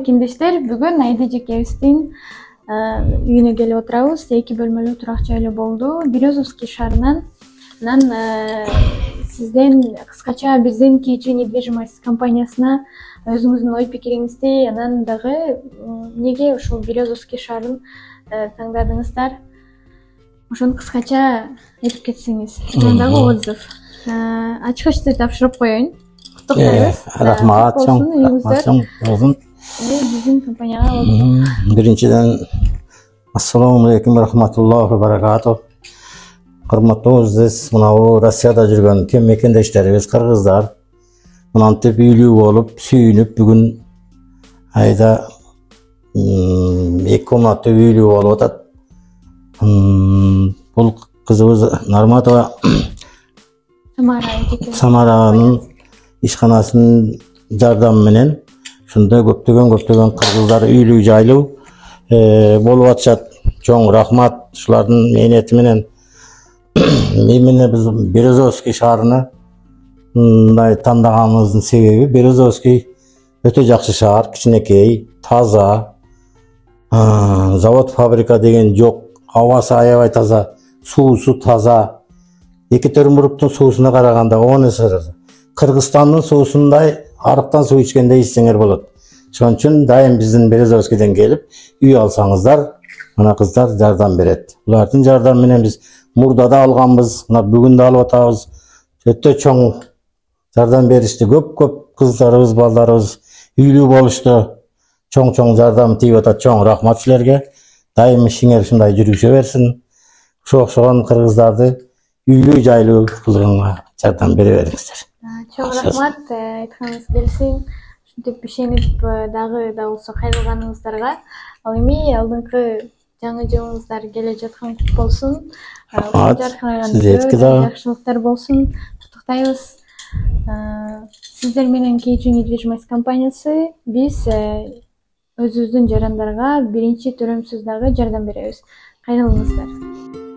мекендештер, бүгүн Айда Жекебиздин үйүнө келип отурабыз. 2 бөлмөлүү турак жайлуу болду. Березовский шаарынан. Анан сизден кыскача биздин KG недвижимость компаниясына өзүңүздүн ой пикириңизди, анан дагы неге ушул Березовский шаарын тандадыңыздар? Ошону кыскача айтып кетсеңиз. Дагы отзыв. Ачкычты тапшырып коеюн. Рахмат, чоң. Биздин компанияга Биринчиден, ассаламу алейкум рахматуллахи ва баракатух. Кырматтуу сиз мынау Россияда жүргөн кем мекендештерибиз, кыргыздар. Мынантип үйлүү болуп, сүйүнүп, бүгүн Айда 2 комнаттуу үйлүү болуп атат. Бул кызыбыз Нарматова Самаранын ишканасынын жардамы менен ушундай көптөгөн кыргыздар үйлүү жайлуу болуп атышат. Чоң рахмат ушулардын мээнети менен. Эмне биз Березовский шаарыны мындай тандаганыбыздын себеби, Березовский өтө жакшы шаар, кичинекей, таза, завод, фабрика деген жок, абасы аябай таза, суусу таза. Екатеринбургдун суусуна караганда 10 эсе Кыргызстандын суусундай арыктан суу ичкендей ичсеңер болот. Ошон үчүн дайым биздин Березовскийден келип, үй алсаңыздар, мына кыздар жардам берет. Булардын жардамы менен биз мурда да алганбыз, мына бүгүн да алып атабыз. Өтө чоң жардам беришти. Көп кыздарыбыз, балдарыбыз үйлүү болушту. Чоң жардам тийип атат. Чоң рахмат силерге. Дайым ишиңер ушундай жүрүшө берсин. Окшогон кыргыздарды үйлүү жайлуу кылганга жардам бере бериңиздер. Чоң рахмат, айтканыңыз келсин. Ушинтип ишенип дагы да болсо кайрылганыңыздарга. Ал эми алдыңкы жаңы жылыңыздар келе жаткан кут болсун. Сиздерге да жакшылыктар болсун. Куттуктайбыз. Сиздер менен KG недвижимость компаниясы биз өзүбүздүн жарандарга биринчи төрөмсүз дагы жардам беребиз. Кайрылыңыздар.